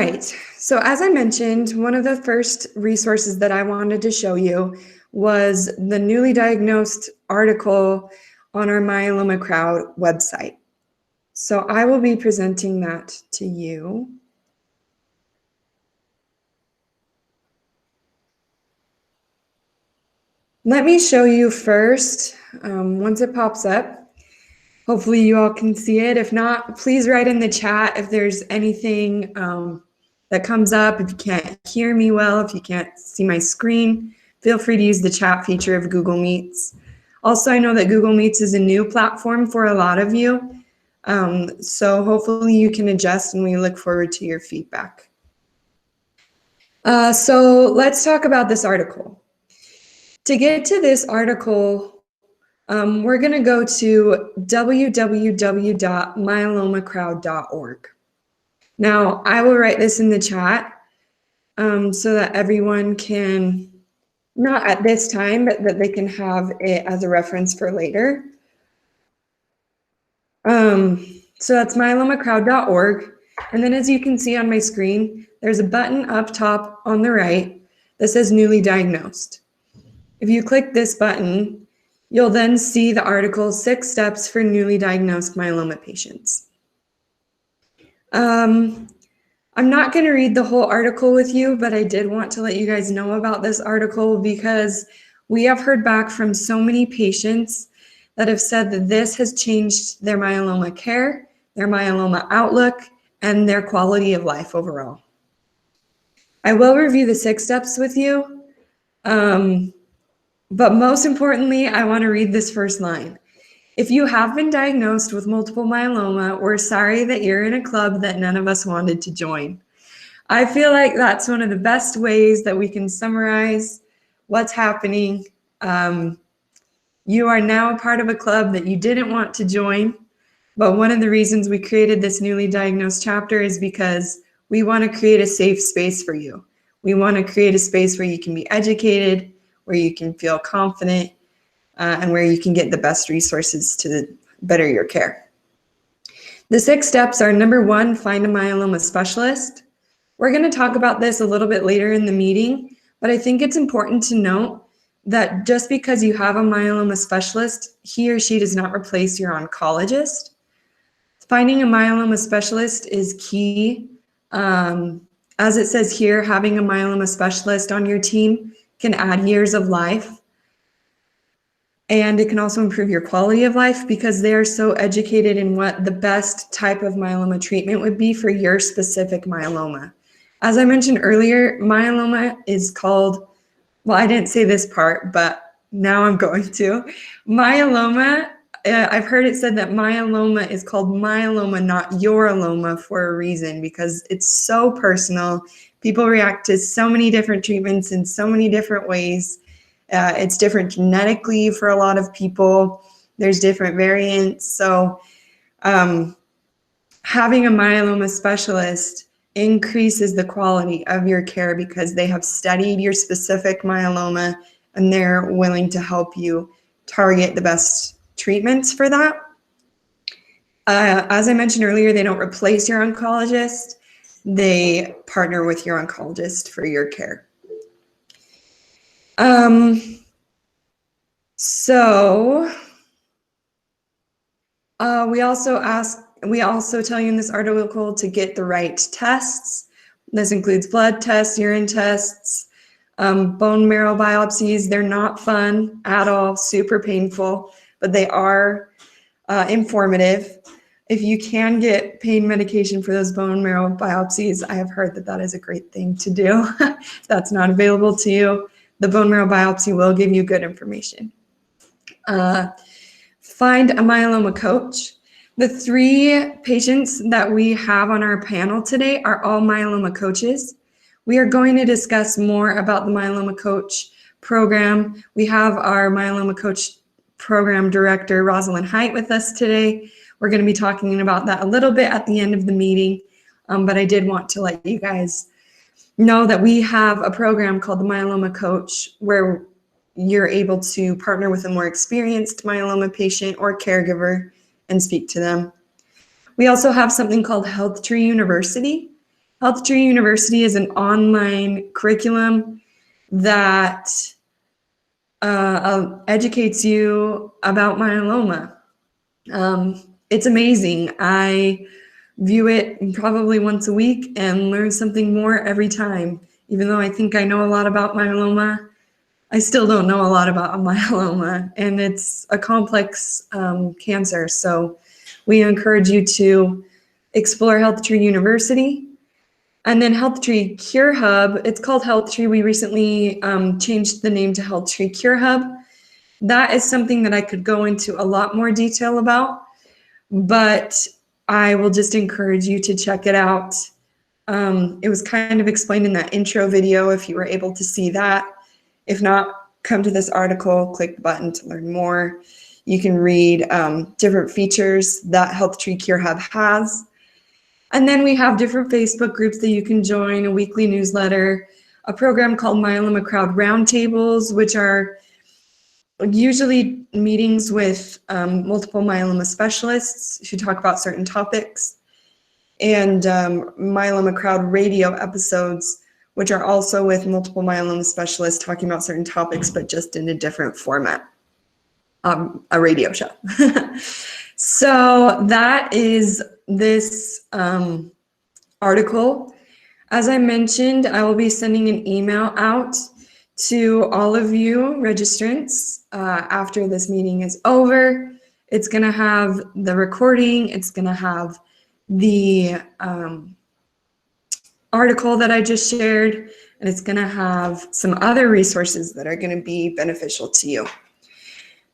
right, so as I mentioned, one of the first resources that I wanted to show you was the newly diagnosed article on our Myeloma Crowd website. So I will be presenting that to you. Let me show you first, once it pops up. Hopefully you all can see it. If not, please write in the chat if there's anything that comes up. If you can't hear me well, if you can't see my screen, feel free to use the chat feature of Google Meets. Also, I know that Google Meets is a new platform for a lot of you. So hopefully you can adjust, and we look forward to your feedback. So let's talk about this article. To get to this article, we're going to go to www.myelomacrowd.org. Now, I will write this in the chat so that everyone can, not at this time, but that they can have it as a reference for later. So that's myelomacrowd.org. And then as you can see on my screen, there's a button up top on the right that says newly diagnosed. If you click this button, you'll then see the article 6 Steps for Newly Diagnosed Myeloma Patients. I'm not going to read the whole article with you, but I did want to let you guys know about this article because we have heard back from so many patients that have said that this has changed their myeloma care, their myeloma outlook, and their quality of life overall. I will review the 6 steps with you. But most importantly, I want to read this first line. If you have been diagnosed with multiple myeloma, we're sorry that you're in a club that none of us wanted to join. I feel like that's one of the best ways that we can summarize what's happening. You are now a part of a club that you didn't want to join, but one of the reasons we created this newly diagnosed chapter is because we want to create a safe space for you. We want to create a space where you can be educated, where you can feel confident, and where you can get the best resources to better your care. The 6 steps are: number 1, find a myeloma specialist. We're going to talk about this a little bit later in the meeting, but I think it's important to note that just because you have a myeloma specialist, he or she does not replace your oncologist. Finding a myeloma specialist is key. As it says here, having a myeloma specialist on your team can add years of life, and it can also improve your quality of life because they are so educated in what the best type of myeloma treatment would be for your specific myeloma. As I mentioned earlier, myeloma is called, well, I didn't say this part, but now I'm going to. Myeloma, I've heard it said that myeloma is called myeloma, not uroloma, for a reason, because it's so personal. People react to so many different treatments in so many different ways. It's different genetically for a lot of people. There's different variants. So having a myeloma specialist increases the quality of your care because they have studied your specific myeloma and they're willing to help you target the best treatments for that. As I mentioned earlier, they don't replace your oncologist. They partner with your oncologist for your care. We also tell you in this article to get the right tests. This includes blood tests, urine tests, bone marrow biopsies. They're not fun at all, super painful, but they are informative. If you can get pain medication for those bone marrow biopsies, I have heard that that is a great thing to do. If that's not available to you, the bone marrow biopsy will give you good information. Find a myeloma coach. The 3 patients that we have on our panel today are all myeloma coaches. We are going to discuss more about the myeloma coach program. We have our myeloma coach program director, Rosalind Height, with us today. We're going to be talking about that a little bit at the end of the meeting, but I did want to let you guys know that we have a program called the Myeloma Coach where you're able to partner with a more experienced myeloma patient or caregiver and speak to them. We also have something called Health Tree University. Health Tree University is an online curriculum that educates you about myeloma. It's amazing. I view it probably once a week and learn something more every time. Even though I think I know a lot about myeloma, I still don't know a lot about myeloma, and it's a complex cancer. So we encourage you to explore Health Tree University. And then Health Tree Cure Hub, it's called Health Tree. We recently changed the name to Health Tree Cure Hub. That is something that I could go into a lot more detail about, but I will just encourage you to check it out. It was kind of explained in that intro video if you were able to see that. If not, come to this article, click the button to learn more. You can read different features that Health Tree Cure Hub has. And then we have different Facebook groups that you can join, a weekly newsletter, a program called Myeloma Crowd Roundtables, which are usually meetings with multiple myeloma specialists who talk about certain topics, and Myeloma Crowd radio episodes, which are also with multiple myeloma specialists talking about certain topics, but just in a different format, a radio show. So that is this article. As I mentioned, I will be sending an email out to all of you registrants after this meeting is over. It's going to have the recording. It's going to have the article that I just shared, and it's going to have some other resources that are going to be beneficial to you.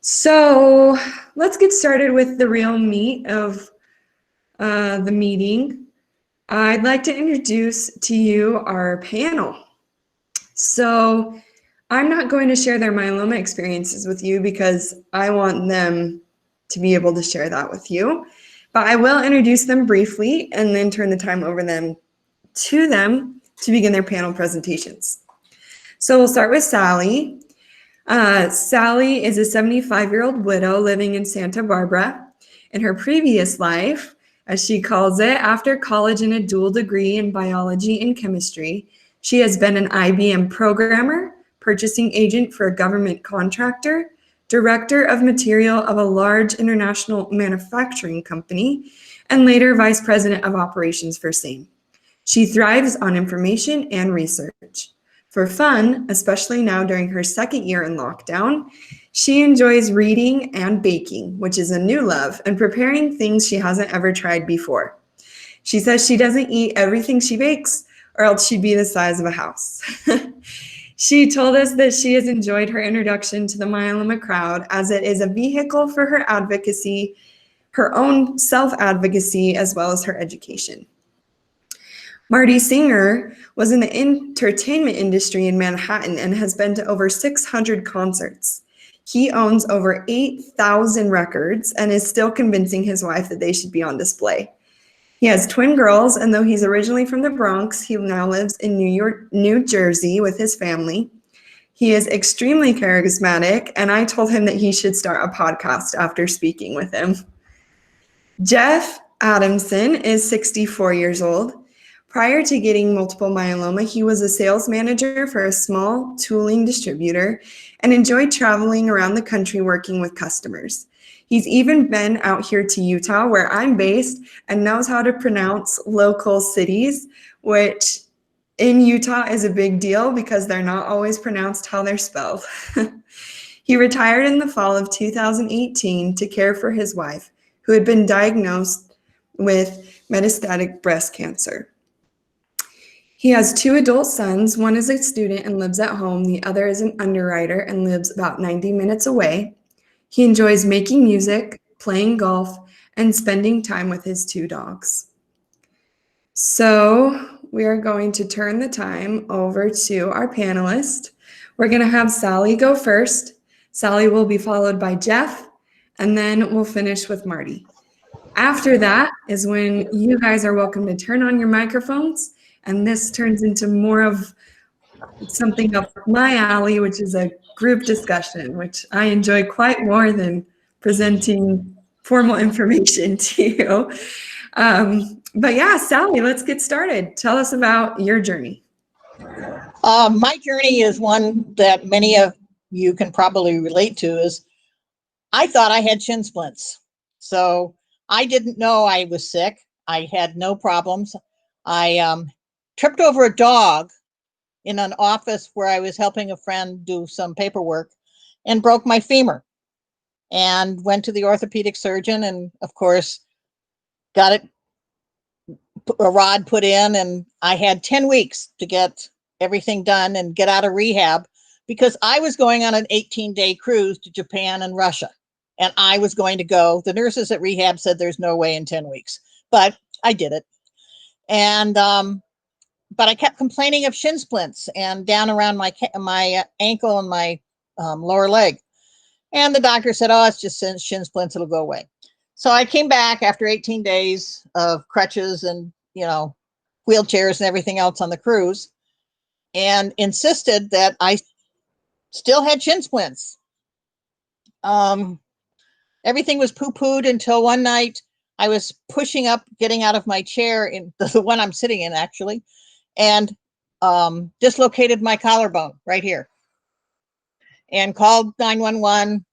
So let's get started with the real meat of the meeting. I'd like to introduce to you our panel. So I'm not going to share their myeloma experiences with you because I want them to be able to share that with you. But I will introduce them briefly and then turn the time over to them to begin their panel presentations. So we'll start with Sally. Sally is a 75-year-old widow living in Santa Barbara. In her previous life, as she calls it, after college and a dual degree in biology and chemistry, she has been an IBM programmer, purchasing agent for a government contractor, director of material of a large international manufacturing company, and later vice president of operations for same. She thrives on information and research. For fun, especially now during her second year in lockdown, she enjoys reading and baking, which is a new love, and preparing things she hasn't ever tried before. She says she doesn't eat everything she bakes, or else she'd be the size of a house. She told us that she has enjoyed her introduction to the myeloma crowd as it is a vehicle for her advocacy, her own self-advocacy, as well as her education. Marty Singer was in the entertainment industry in Manhattan and has been to over 600 concerts. He owns over 8,000 records and is still convincing his wife that they should be on display. He has twin girls, and though he's originally from the Bronx, he now lives in New Jersey with his family. He is extremely charismatic, and I told him that he should start a podcast after speaking with him. Jeff Adamson is 64 years old. Prior to getting multiple myeloma, he was a sales manager for a small tooling distributor and enjoyed traveling around the country working with customers. He's even been out here to Utah, where I'm based, and knows how to pronounce local cities, which in Utah is a big deal because they're not always pronounced how they're spelled. He retired in the fall of 2018 to care for his wife, who had been diagnosed with metastatic breast cancer. He has 2 adult sons. One is a student and lives at home. The other is an underwriter and lives about 90 minutes away. He enjoys making music, playing golf, and spending time with his 2 dogs. So we are going to turn the time over to our panelists. We're going to have Sally go first. Sally will be followed by Jeff, and then we'll finish with Marty. After that is when you guys are welcome to turn on your microphones, and this turns into more of something up my alley, which is a group discussion, which I enjoy quite more than presenting formal information to you. But yeah, Sally, let's get started. Tell us about your journey. My journey is one that many of you can probably relate to. Is I thought I had shin splints. So I didn't know I was sick. I had no problems. I tripped over a dog in an office where I was helping a friend do some paperwork and broke my femur, and went to the orthopedic surgeon, and of course got a rod put in, and I had 10 weeks to get everything done and get out of rehab, because I was going on an 18-day cruise to Japan and Russia, and I was going to go. The nurses at rehab said there's no way in 10 weeks, but I did it. And but I kept complaining of shin splints and down around my ankle and my lower leg. And the doctor said, oh, it's just shin splints, it'll go away. So I came back after 18 days of crutches and, wheelchairs and everything else on the cruise, and insisted that I still had shin splints. Everything was poo-pooed until one night I was pushing up, getting out of my chair, in the one I'm sitting in actually, and dislocated my collarbone right here, and called 911.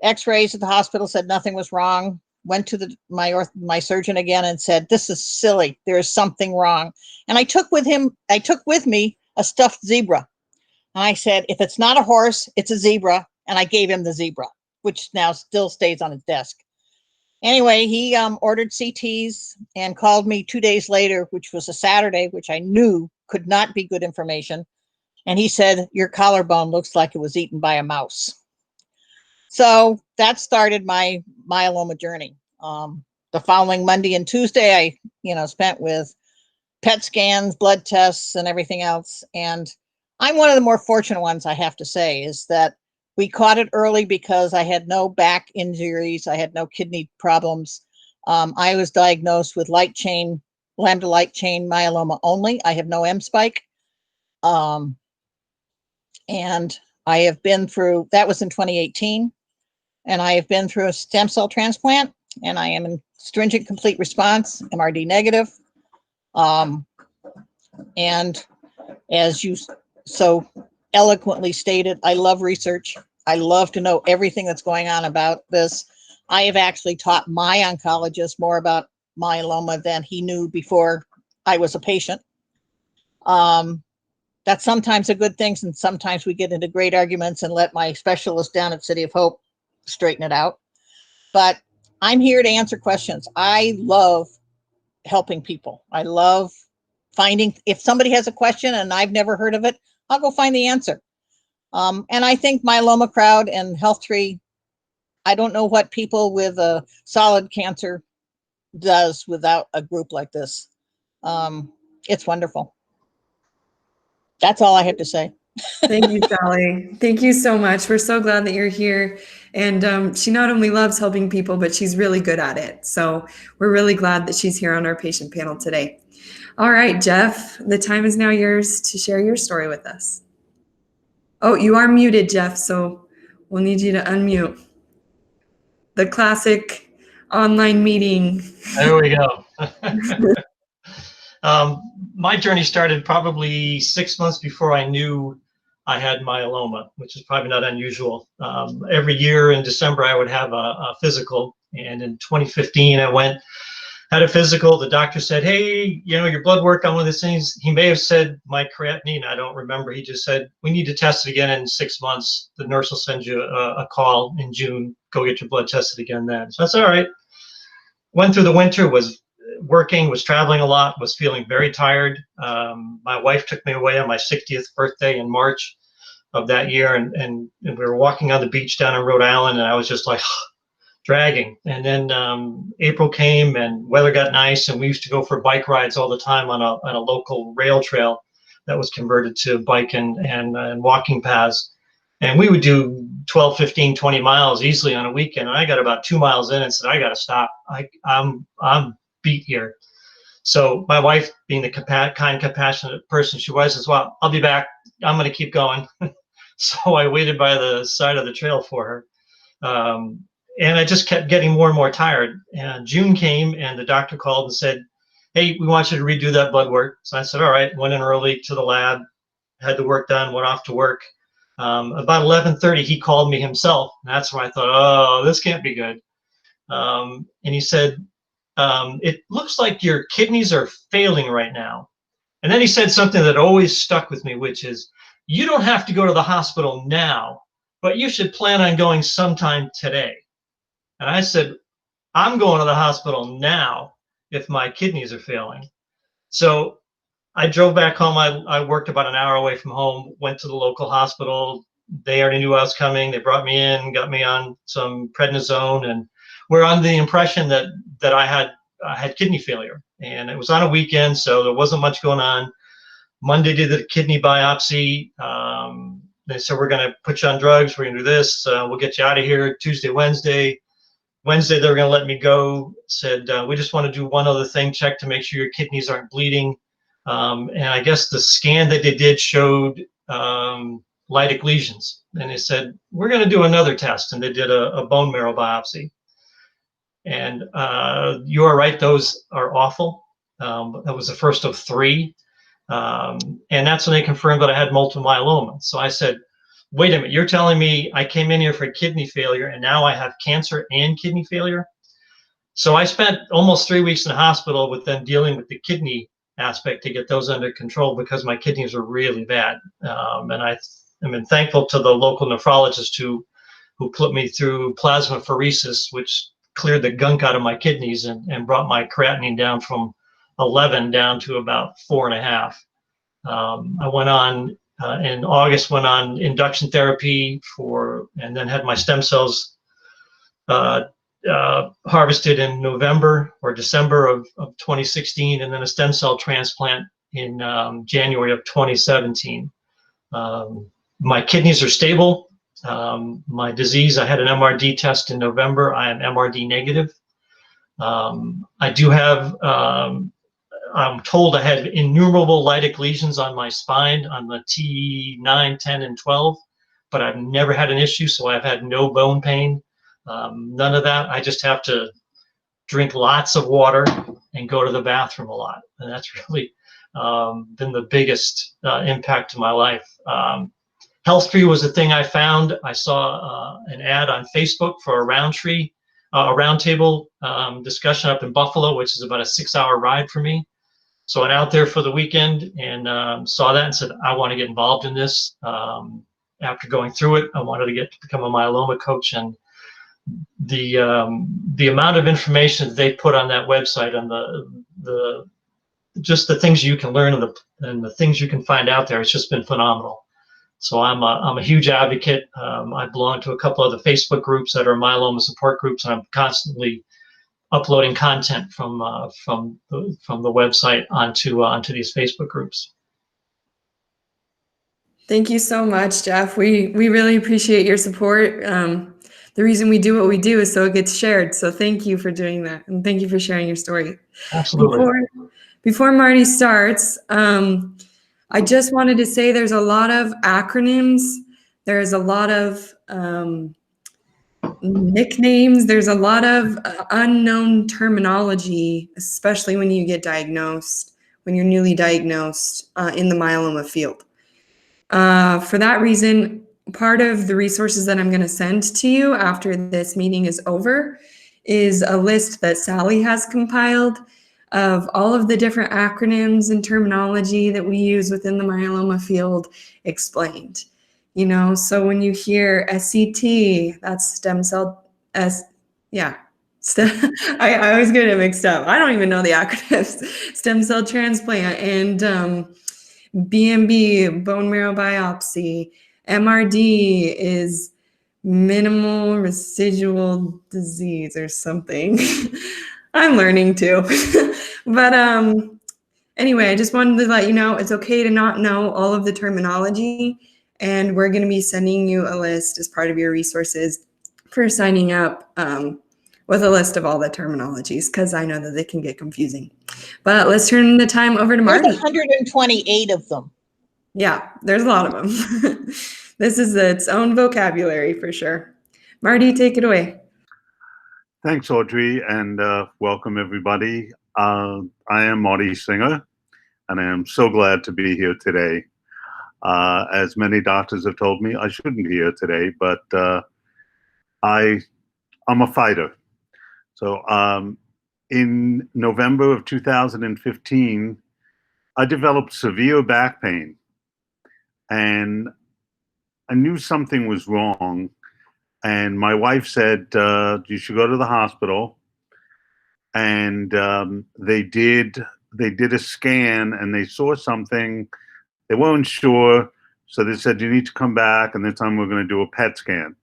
X-rays at the hospital said nothing was wrong. Went to my surgeon again and said, this is silly, there is something wrong. And I took with me a stuffed zebra, and I said, if it's not a horse, it's a zebra. And I gave him the zebra, which now still stays on his desk. Anyway, he ordered CTs and called me 2 days later, which was a Saturday, which I knew could not be good information. And he said, your collarbone looks like it was eaten by a mouse. So that started my myeloma journey. The following Monday and Tuesday, I spent with PET scans, blood tests, and everything else. And I'm one of the more fortunate ones, I have to say, is that we caught it early because I had no back injuries. I had no kidney problems. I was diagnosed with lambda light chain myeloma only. I have no M spike. And I have been through, that was in 2018. And I have been through a stem cell transplant, and I am in stringent complete response, MRD negative. And as you so eloquently stated, I love research. I love to know everything that's going on about this. I have actually taught my oncologist more about myeloma than he knew before I was a patient. That's sometimes a good thing, and sometimes we get into great arguments and let my specialist down at City of Hope straighten it out. But I'm here to answer questions. I love helping people. I love finding, if somebody has a question and I've never heard of it, I'll go find the answer. And I think Myeloma Crowd and Health Tree, I don't know what people with a solid cancer does without a group like this. It's wonderful. That's all I have to say. Thank you, Sally. Thank you so much. We're so glad that you're here. And she not only loves helping people, but she's really good at it. So we're really glad that she's here on our patient panel today. All right, Jeff, the time is now yours to share your story with us. Oh, you are muted, Jeff, so we'll need you to unmute. The classic online meeting. There we go. My journey started probably 6 months before I knew I had myeloma, which is probably not unusual. Every year in December, I would have a physical. And in 2015, I went, had a physical. The doctor said, hey, your blood work on one of these things. He may have said my creatinine. I don't remember. He just said, we need to test it again in 6 months. The nurse will send you a call in June. Go get your blood tested again then. So that's all right. Went through the winter, was working, was traveling a lot, was feeling very tired. My wife took me away on my 60th birthday in March of that year, and we were walking on the beach down in Rhode Island, and I was just like dragging. And then April came and weather got nice, and we used to go for bike rides all the time on a local rail trail that was converted to bike and walking paths. And we would do 12, 15, 20 miles easily on a weekend. And I got about 2 miles in and said, I got to stop. I'm beat here. So my wife, being the kind, compassionate person she was, as well, I'll be back. I'm going to keep going. So I waited by the side of the trail for her. and I just kept getting more and more tired. And June came, and the doctor called and said, "Hey, we want you to redo that blood work." So I said, "All right." Went in early to the lab, had the work done, went off to work. About 11:30, he called me himself. And that's when I thought, "Oh, this can't be good." And he said, "It looks like your kidneys are failing right now." And then he said something that always stuck with me, which is, "You don't have to go to the hospital now, but you should plan on going sometime today." And I said, "I'm going to the hospital now if my kidneys are failing." So I drove back home. I worked about an hour away from home, went to the local hospital. They already knew I was coming. They brought me in, got me on some prednisone, and we're under the impression that I had kidney failure. And it was on a weekend, so there wasn't much going on. Monday did the kidney biopsy. They said, "We're going to put you on drugs. We're going to do this. We'll get you out of here Tuesday, Wednesday." Wednesday, they were going to let me go. Said, "We just want to do one other thing, check to make sure your kidneys aren't bleeding." And I guess the scan that they did showed lytic lesions. And they said, "We're going to do another test." And they did a bone marrow biopsy. And you are right, those are awful. That was the first of 3. And that's when they confirmed that I had multiple myeloma. So I said, "Wait a minute, you're telling me I came in here for kidney failure and now I have cancer and kidney failure?" So I spent almost 3 weeks in the hospital with them dealing with the kidney aspect to get those under control because my kidneys were really bad. And I'm thankful to the local nephrologist who put me through plasmapheresis, which cleared the gunk out of my kidneys and brought my creatinine down from 11 down to about 4.5. I went on in August, went on induction therapy and then had my stem cells harvested in November or December of 2016, and then a stem cell transplant in January of 2017. My kidneys are stable. My disease, I had an MRD test in November. I am MRD negative. I do have, I'm told I had innumerable lytic lesions on my spine on the T9, 10, and 12, but I've never had an issue, so I've had no bone pain. None of that. I just have to drink lots of water and go to the bathroom a lot. And that's really been the biggest impact to my life. HealthTree was the thing I found. I saw an ad on Facebook for a roundtable discussion up in Buffalo, which is about a 6-hour ride for me. So I went out there for the weekend and saw that and said, "I want to get involved in this." After going through it, I wanted to become a myeloma coach, and the amount of information that they put on that website and just the things you can learn and the things you can find out there, it's just been phenomenal. So I'm a huge advocate. I belong to a couple other Facebook groups that are myeloma support groups, and I'm constantly uploading content from the website onto these Facebook groups. Thank you so much, Jeff. We really appreciate your support. The reason we do what we do is so it gets shared. So thank you for doing that, and thank you for sharing your story. Absolutely. Before Marty starts, I just wanted to say there's a lot of acronyms. There's a lot of nicknames. There's a lot of unknown terminology, especially when you get diagnosed, when you're newly diagnosed in the myeloma field. For that reason, part of the resources that I'm going to send to you after this meeting is over is a list that Sally has compiled of all of the different acronyms and terminology that we use within the myeloma field explained. You know, so when you hear SCT, that's stem cell, I always get it mixed up. I don't even know the acronyms. Stem cell transplant and BMB, bone marrow biopsy. MRD is minimal residual disease or something. I'm learning too. But anyway, I just wanted to let you know it's okay to not know all of the terminology, and we're going to be sending you a list as part of your resources for signing up with a list of all the terminologies, because I know that they can get confusing. But let's turn the time over to Marty. There's 128 of them. Yeah, there's a lot of them. This is its own vocabulary for sure. Marty, take it away. Thanks, Audrey, and welcome everybody. I am Marty Singer, and I am so glad to be here today. As many doctors have told me, I shouldn't be here today, but I'm a fighter. So in November of 2015, I developed severe back pain, and I knew something was wrong. And my wife said, you should go to the hospital. And they did a scan and they saw something. They weren't sure. So they said, you need to come back. And this time we're going to do a PET scan.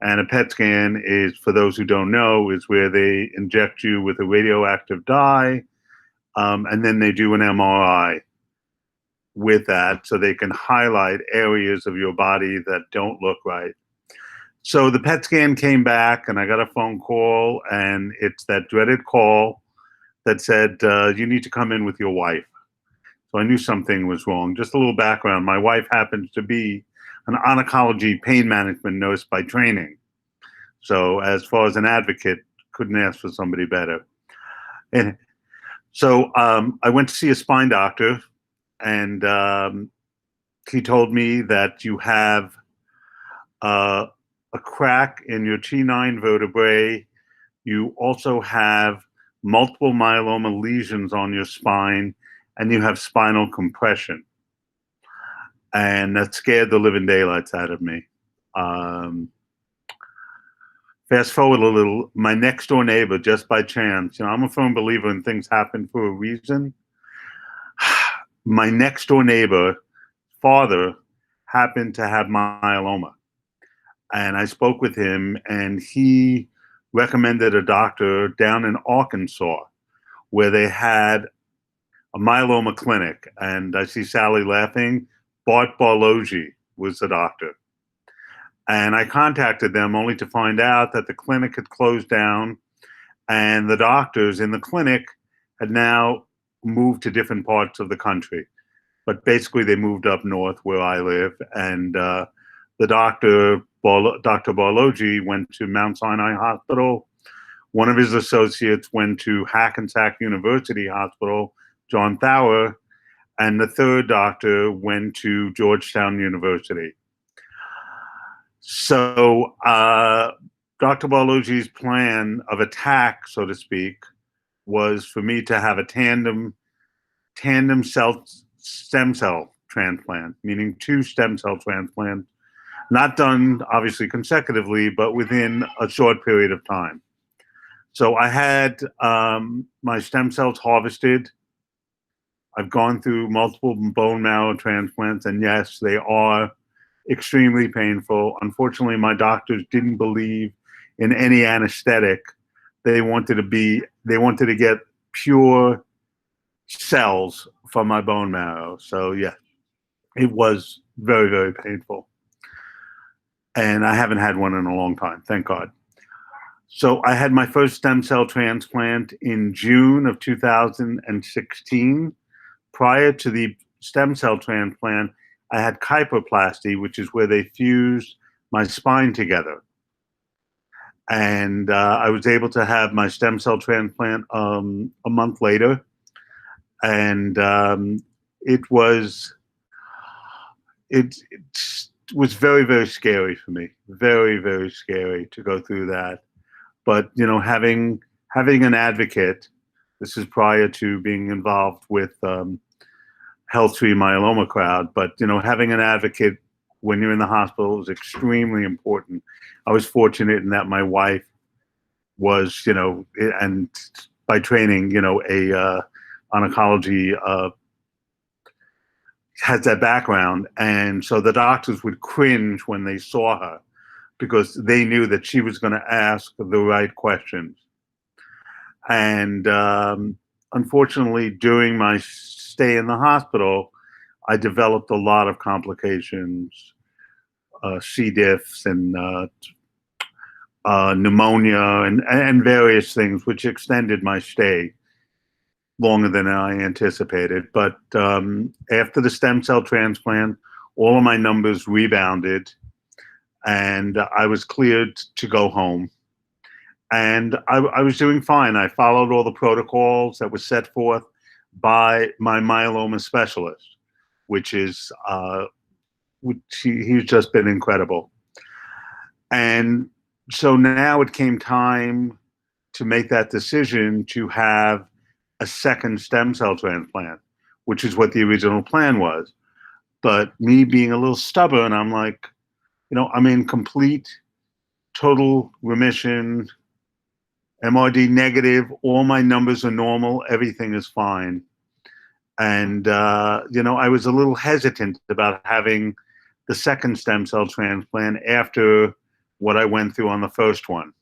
And a PET scan is, for those who don't know, is where they inject you with a radioactive dye. And then they do an MRI with that so they can highlight areas of your body that don't look right. So the PET scan came back and I got a phone call, and it's that dreaded call that said, you need to come in with your wife. So I knew something was wrong. Just a little background. My wife happens to be an oncology pain management nurse by training. So as far as an advocate, couldn't ask for somebody better. And so I went to see a spine doctor, and he told me that you have a crack in your T9 vertebrae. You also have multiple myeloma lesions on your spine, and you have spinal compression. And that scared the living daylights out of me. Fast forward a little, my next door neighbor, just by chance, I'm a firm believer in things happen for a reason. My next door neighbor, father, happened to have myeloma. And I spoke with him, and he recommended a doctor down in Arkansas where they had a myeloma clinic. And I see Sally laughing. Bart Barlogi was the doctor. And I contacted them only to find out that the clinic had closed down, and the doctors in the clinic had now moved to different parts of the country. But basically they moved up north where I live, and the Dr. Barlogi went to Mount Sinai Hospital. One of his associates went to Hackensack University Hospital, John Thawer, and the third doctor went to Georgetown University. So Dr. Barlogi's plan of attack, so to speak, was for me to have a tandem stem cell transplant, meaning 2 stem cell transplants, not done obviously consecutively, but within a short period of time. So I had my stem cells harvested. I've gone through multiple bone marrow transplants, and yes, they are extremely painful. Unfortunately, my doctors didn't believe in any anesthetic. They wanted to get pure cells from my bone marrow. So yeah, it was very, very painful. And I haven't had one in a long time, thank God. So I had my first stem cell transplant in June of 2016. Prior to the stem cell transplant, I had kyphoplasty, which is where they fuse my spine together. And I was able to have my stem cell transplant a month later. And it was very, very scary for me. Very, very scary to go through that. But, having an advocate, this is prior to being involved with Health Tree Myeloma crowd, but, having an advocate when you're in the hospital is extremely important. I was fortunate in that my wife was, and by training, a oncology has that background. And so the doctors would cringe when they saw her because they knew that she was going to ask the right questions. And unfortunately, during my stay in the hospital, I developed a lot of complications, C. diffs and pneumonia and various things, which extended my stay longer than I anticipated. But after the stem cell transplant, all of my numbers rebounded, and I was cleared to go home. and I was doing fine. I followed all the protocols that were set forth by my myeloma specialist, which is he's just been incredible. And so now it came time to make that decision to have a second stem cell transplant, which is what the original plan was. But me being a little stubborn, I'm like, I'm in complete, total remission, MRD negative, all my numbers are normal, everything is fine. And, I was a little hesitant about having the second stem cell transplant after what I went through on the first one.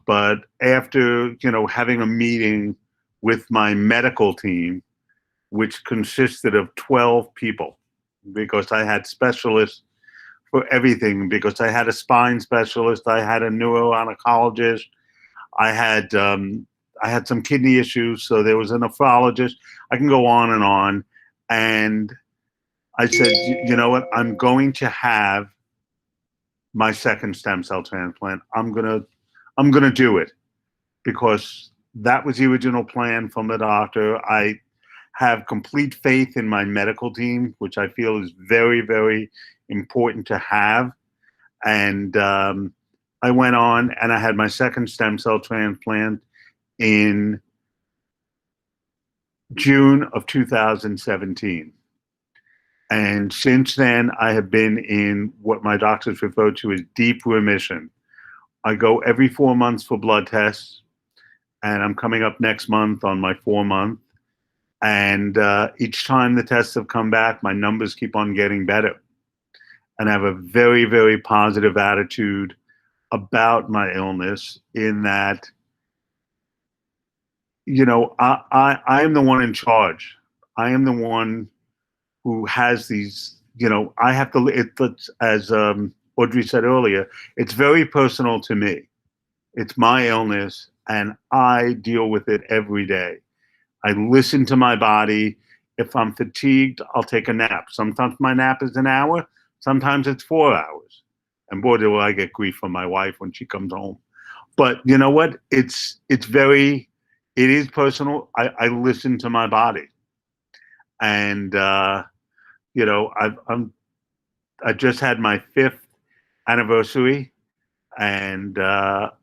But after, having a meeting with my medical team, which consisted of 12 people, because I had specialists for everything, because I had a spine specialist, I had a neuro-oncologist, I had some kidney issues, so there was a nephrologist. I can go on. And I said, you know what? I'm going to have my second stem cell transplant. I'm gonna do it, because that was the original plan from the doctor. I have complete faith in my medical team, which I feel is very, very important to have. And I went on and I had my second stem cell transplant in June of 2017. And since then, I have been in what my doctors refer to as deep remission. I go every 4 months for blood tests, and I'm coming up next month on my 4-month. And each time the tests have come back, my numbers keep on getting better. And I have a very, very positive attitude about my illness, in that, I am the one in charge. I am the one who has these, I have to, as Audrey said earlier, it's very personal to me. It's my illness, and I deal with it every day. I listen to my body. If I'm fatigued, I'll take a nap. Sometimes my nap is an hour. Sometimes it's 4 hours. And boy, do I get grief from my wife when she comes home. But you know what? It is personal. I listen to my body. And, I just had my 5th anniversary, and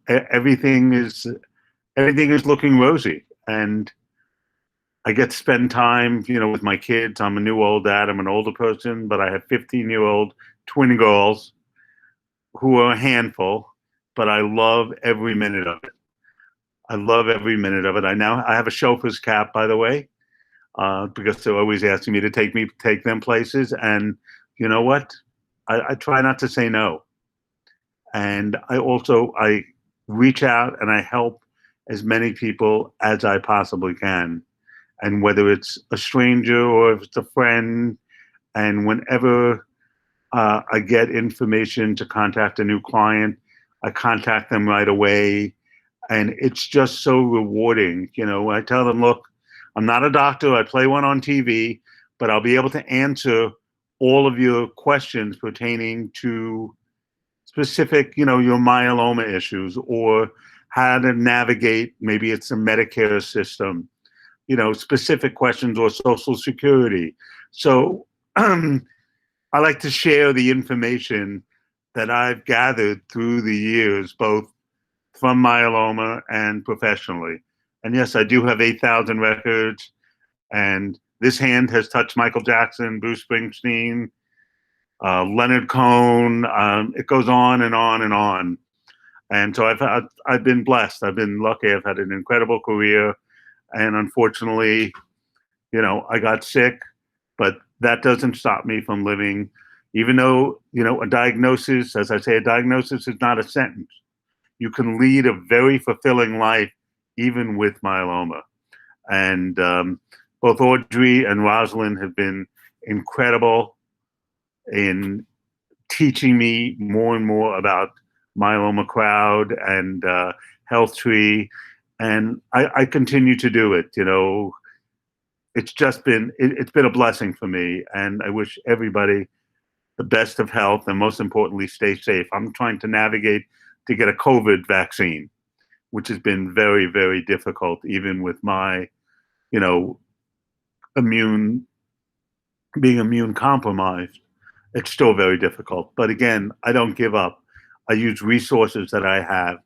everything is looking rosy. And I get to spend time, with my kids. I'm a new old dad. I'm an older person, but I have 15-year-old twin girls who are a handful, but I love every minute of it. I love every minute of it. I have a chauffeur's cap, by the way, because they're always asking me to take them places. And you know what? I try not to say no. And I reach out and I help as many people as I possibly can. And whether it's a stranger or if it's a friend, and whenever I get information to contact a new client, I contact them right away. And it's just so rewarding. I tell them, look, I'm not a doctor. I play one on TV, but I'll be able to answer all of your questions pertaining to specific, your myeloma issues, or how to navigate, maybe it's a Medicare system, specific questions, or Social Security. So I like to share the information that I've gathered through the years, both from myeloma and professionally. And yes, I do have 8,000 records, and this hand has touched Michael Jackson, Bruce Springsteen, Leonard Cohen. It goes on and on and on. And so I've been blessed. I've been lucky. I've had an incredible career. And unfortunately, I got sick, but that doesn't stop me from living, even though, a diagnosis, as I say, a diagnosis is not a sentence. You can lead a very fulfilling life, even with myeloma. And both Audrey and Rosalind have been incredible in teaching me more and more about Myeloma Crowd and Health Tree. And I continue to do it. It's just been, it's been a blessing for me. And I wish everybody the best of health, and most importantly, stay safe. I'm trying to navigate to get a COVID vaccine. which has been very, very difficult, even with my, you know, being immune compromised. It's still very difficult. But again, I don't give up. I use resources that I have,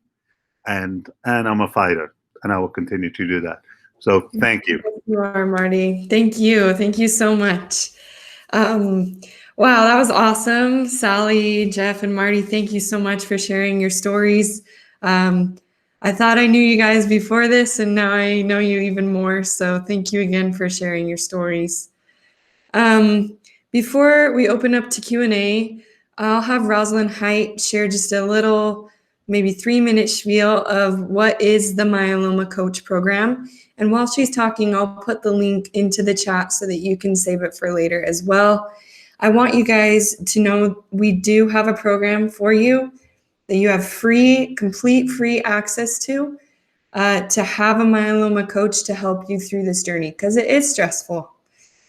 and I'm a fighter, and I will continue to do that. So thank you. You are, Marty. Thank you. Thank you so much. Wow, that was awesome. Sally, Jeff, and Marty, thank you so much for sharing your stories. I thought I knew you guys before this, and now I know you even more. So thank you again for sharing your stories. Before we open up to Q&A, I'll have Rosalind Height share just a little, maybe 3-minute spiel of what is the Myeloma Coach Program. And while she's talking, I'll put the link into the chat so that you can save it for later as well. I want you guys to know we do have a program for you that you have complete free access to have a myeloma coach to help you through this journey, because it is stressful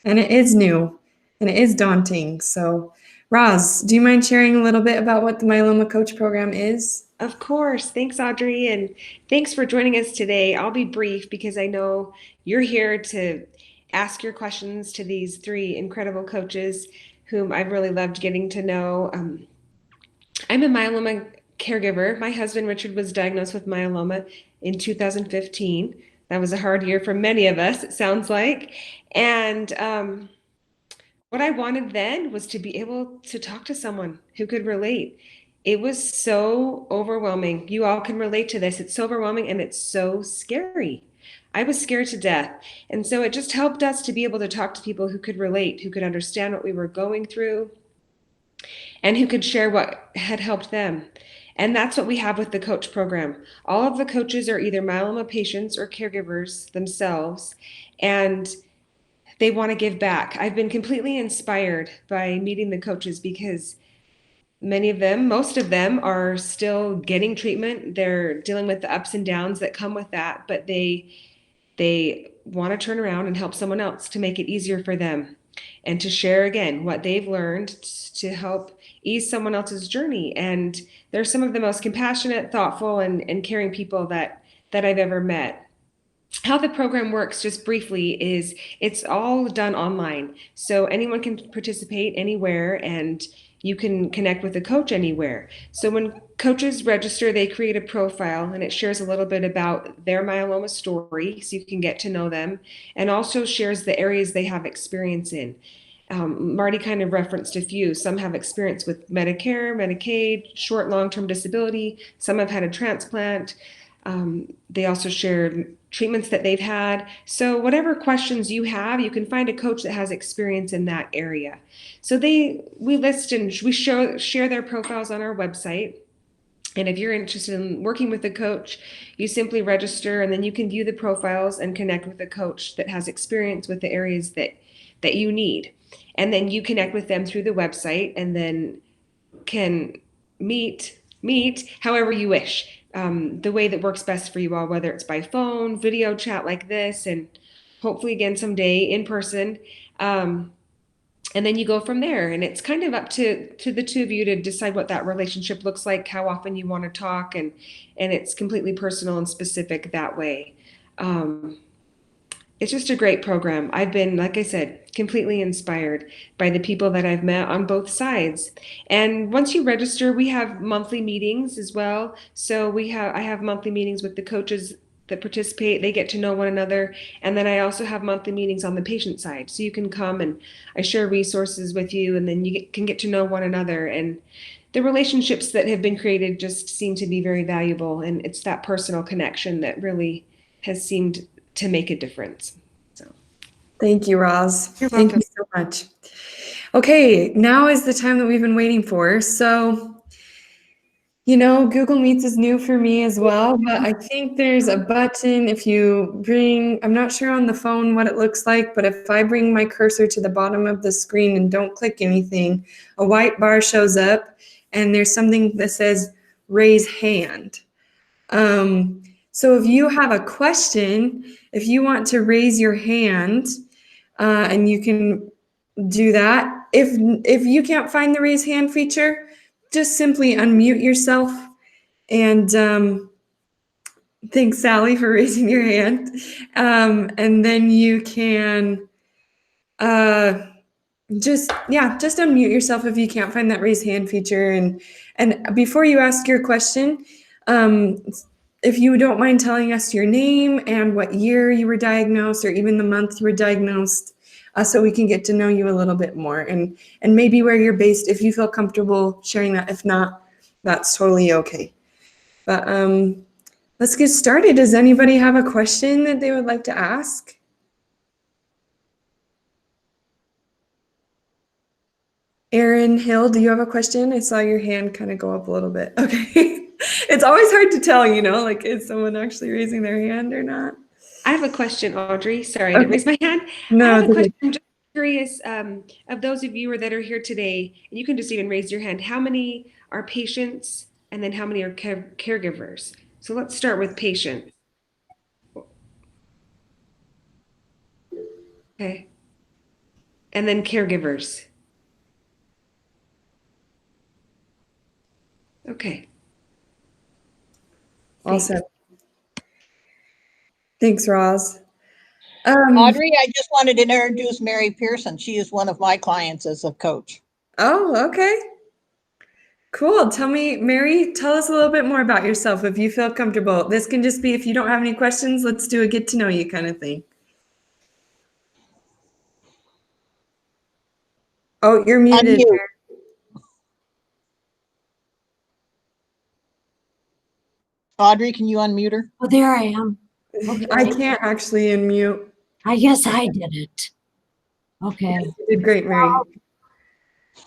and it is new and it is daunting. So Roz, do you mind sharing a little bit about what the Myeloma Coach Program is? Of course. Thanks, Audrey, and thanks for joining us today. I'll be brief because I know you're here to ask your questions to these 3 incredible coaches whom I've really loved getting to know. I'm a myeloma caregiver. My husband, Richard, was diagnosed with myeloma in 2015. That was a hard year for many of us, it sounds like. And what I wanted then was to be able to talk to someone who could relate. It was so overwhelming. You all can relate to this. It's so overwhelming and it's so scary. I was scared to death. And so it just helped us to be able to talk to people who could relate, who could understand what we were going through, and who could share what had helped them. And that's what we have with the coach program. All of the coaches are either myeloma patients or caregivers themselves, and they want to give back. I've been completely inspired by meeting the coaches because most of them are still getting treatment. They're dealing with the ups and downs that come with that, but they want to turn around and help someone else to make it easier for them and to share again what they've learned to help ease someone else's journey. And they're some of the most compassionate, thoughtful, and caring people that I've ever met. How the program works, just briefly, is it's all done online. So anyone can participate anywhere, and you can connect with a coach anywhere. So when coaches register, they create a profile, and it shares a little bit about their myeloma story, so you can get to know them, and also shares the areas they have experience in. Marty kind of referenced a few. Some have experience with Medicare, Medicaid, short, long-term disability. Some have had a transplant. They also share treatments that they've had. So whatever questions you have, you can find a coach that has experience in that area. So we list and we share their profiles on our website. And if you're interested in working with a coach, you simply register, and then you can view the profiles and connect with a coach that has experience with the areas that you need. And then you connect with them through the website, and then can meet however you wish. The way that works best for you all, whether it's by phone, video chat like this, and hopefully again someday in person. And then you go from there, and it's kind of up to the 2 of you to decide what that relationship looks like, how often you want to talk, and it's completely personal and specific that way. It's just a great program. I've been, like I said, completely inspired by the people that I've met on both sides. And once you register, we have monthly meetings as well. So I have monthly meetings with the coaches that participate. They get to know one another. And then I also have monthly meetings on the patient side. So you can come and I share resources with you, and then you can get to know one another. And the relationships that have been created just seem to be very valuable. And it's that personal connection that really has seemed to make a difference. So thank you, Roz. You're Thank welcome. you so much. Okay, now is the time that we've been waiting for. So, Google Meets is new for me as well, but I think there's a button if you I'm not sure on the phone what it looks like, but if I bring my cursor to the bottom of the screen and don't click anything, a white bar shows up and there's something that says raise hand. So if you have a question, if you want to raise your hand, and you can do that. If you can't find the raise hand feature, just simply unmute yourself and Thanks, Sally, for raising your hand. And then you can just unmute yourself if you can't find that raise hand feature. And before you ask your question, if you don't mind telling us your name and what year you were diagnosed, or even the month you were diagnosed, so we can get to know you a little bit more, and maybe where you're based, if you feel comfortable sharing that. If not, that's totally okay. But let's get started. Does anybody have a question that they would like to ask? Erin Hill, do you have a question? I saw your hand kind of go up a little bit. Okay. It's always hard to tell, like, is someone actually raising their hand or not? I have a question, Audrey. Sorry, I didn't raise my hand. No, I have a it's okay. question. I'm just curious, of those of you that are here today, and you can just even raise your hand, how many are patients, and then how many are caregivers? So let's start with patients. Okay. And then caregivers. Okay. Awesome. Thanks, Roz. Audrey, I just wanted to introduce Mary Pearson. She is one of my clients as a coach. Oh, okay. Cool. Mary, tell us a little bit more about yourself if you feel comfortable. This can just be, if you don't have any questions, let's do a get to know you kind of thing. Oh, you're muted. Unmute. Audrey, can you unmute her? Oh, there I am. Okay. I can't actually unmute. I guess I did it. Okay. You did great, Mary.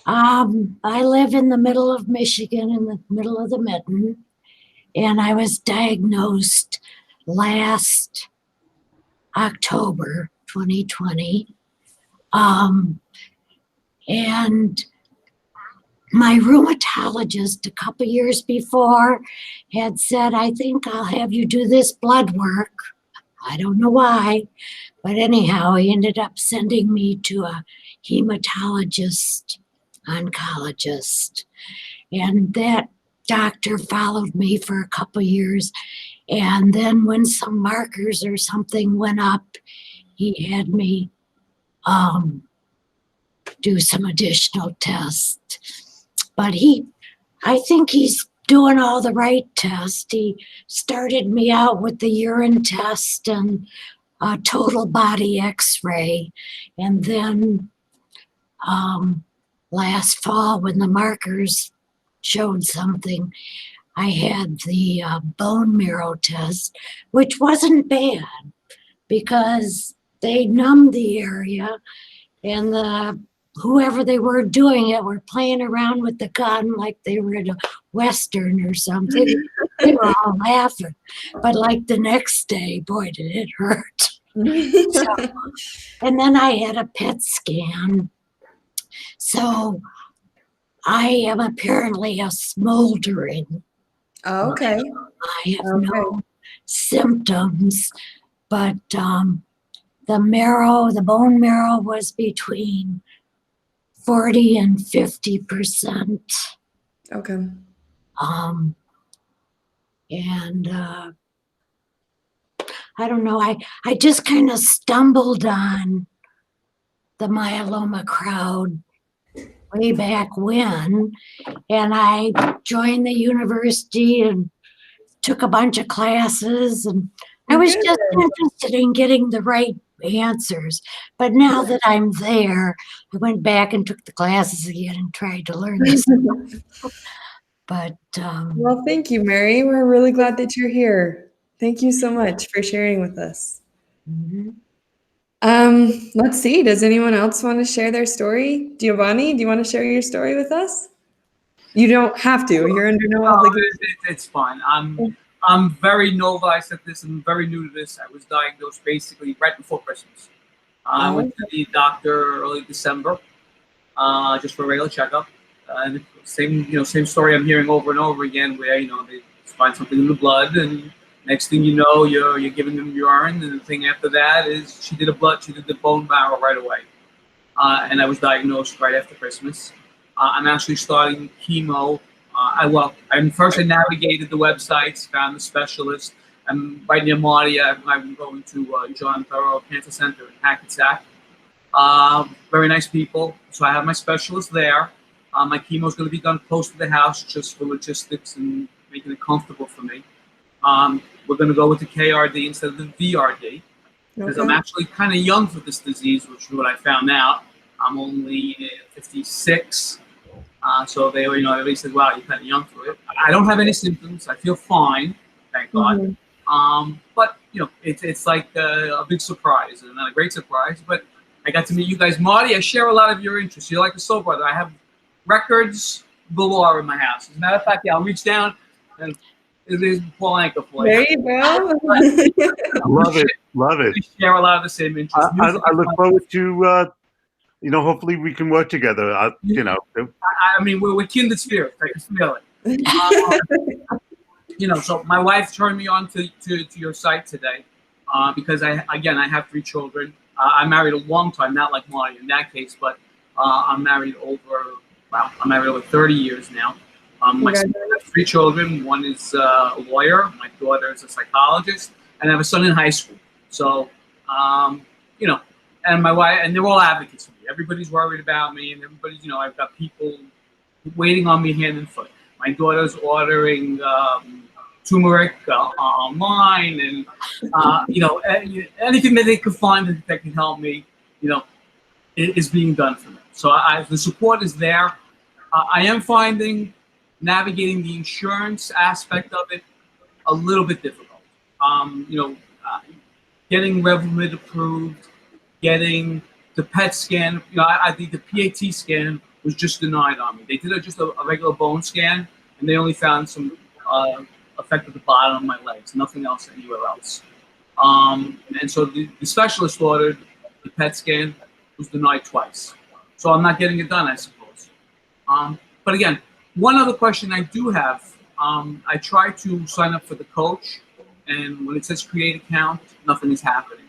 I live in the middle of Michigan, in the middle of the mitten, and I was diagnosed last October 2020. And my rheumatologist a couple years before had said, I think I'll have you do this blood work. I don't know why, but anyhow, he ended up sending me to a hematologist, oncologist. And that doctor followed me for a couple years. And then when some markers or something went up, he had me do some additional tests. But I think he's doing all the right tests. He started me out with the urine test and a total body x-ray. And then last fall, when the markers showed something, I had the bone marrow test, which wasn't bad because they numbed the area, and whoever they were doing it were playing around with the gun like they were in a Western or something. They were all laughing. But like the next day, boy, did it hurt. And then I had a PET scan. So I am apparently a smoldering. Oh, okay. I have no symptoms, but the bone marrow was between 40 and 50%. Okay. And I don't know, I just kind of stumbled on the myeloma crowd way back when, and I joined the university and took a bunch of classes, and I was just interested in getting the right answers. But now that I'm there, I went back and took the classes again and tried to learn this. But well, thank you, Mary. We're really glad that you're here. Thank you so much for sharing with us. mm-hmm. Let's see. Does anyone else want to share their story? Giovanni, do you want to share your story with us? You don't have to. You're under no obligation. It's fine. I'm very novel. I said this. I'm very new to this. I was diagnosed basically right before Christmas. I went to the doctor early December, just for a regular checkup. And same story I'm hearing over and over again, where they find something in the blood, and next thing you know, you're giving them urine, and the thing after that is she did the bone marrow right away, and I was diagnosed right after Christmas. I'm actually starting chemo. I navigated the websites, found the specialist, I'm right near Marty. I'm going to John Thoreau Cancer Center in Hackensack. Very nice people. So I have my specialist there. My chemo is going to be done close to the house just for logistics and making it comfortable for me. We're going to go with the KRD instead of the VRD because I'm actually kind of young for this disease, which is what I found out. I'm only 56. So they said, wow, you're kind of young for it. I don't have any symptoms. I feel fine, thank God. But, it's like a big surprise and not a great surprise. But I got to meet you guys. Marty, I share a lot of your interests. You're like a soul brother. I have records galore in my house. As a matter of fact, I'll reach down and it is Paul Anka for you. There you go. Love it. Love it. We share a lot of the same interests. I look forward to, hopefully we can work together. I mean, we're kindred spirits. I can feel it. So my wife turned me on to your site today because I have 3 children. I married a long time, not like Marty in that case, but I'm married over 30 years now. My son has 3 children. One is a lawyer. My daughter is a psychologist, and I have a son in high school. So, and my wife, and they're all advocates for me. Everybody's worried about me, and everybody's, I've got people waiting on me hand and foot. My daughter's ordering turmeric online, and anything that they could find that can help me, is being done for me. So the support is there. I am finding navigating the insurance aspect of it a little bit difficult. Getting Revlimid approved, getting the PET scan. I think the PAT scan was just denied on me. They did just a regular bone scan, and they only found some effect at the bottom of my legs, nothing else anywhere else. And so the specialist ordered the PET scan, was denied twice. So I'm not getting it done, I suppose. But again, one other question I do have, I try to sign up for the coach, and when it says create account, nothing is happening.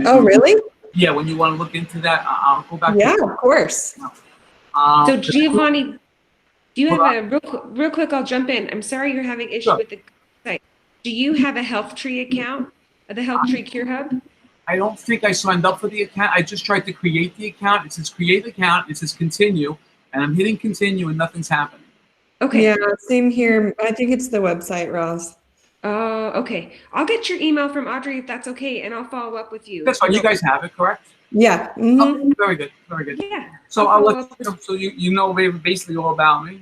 Oh, really? Yeah, when you want to look into that, I'll go back. Yeah, of course. So Giovanni, do you have a real quick? I'll jump in. I'm sorry you're having issue with the site. Do you have a HealthTree account, the HealthTree Cure Hub? I don't think I signed up for the account. I just tried to create the account. It says create account. It says continue, and I'm hitting continue, and nothing's happening. Okay. Yeah, same here. I think it's the website, Roz. Okay. I'll get your email from Audrey if that's okay, and I'll follow up with you. That's fine. You guys have it, correct? Yeah. Oh, very good. Very good. Yeah. So I'll let so you know basically all about me.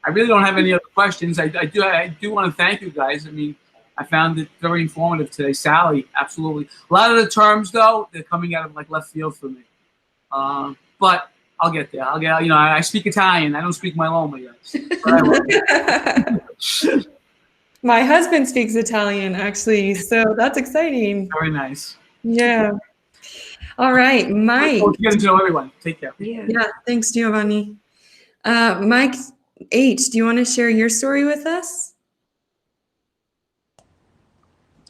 I really don't have any other questions. I do want to thank you guys. I mean, I found it very informative today. Sally, absolutely. A lot of the terms though, they're coming out of like left field for me. But I'll get there. I speak Italian. I don't speak myeloma yet. But I will. My husband speaks Italian, actually, so that's exciting. Very nice. Yeah. All right, Mike. Getting to know everyone. Take care. Yeah, thanks, Giovanni. Mike H., do you want to share your story with us?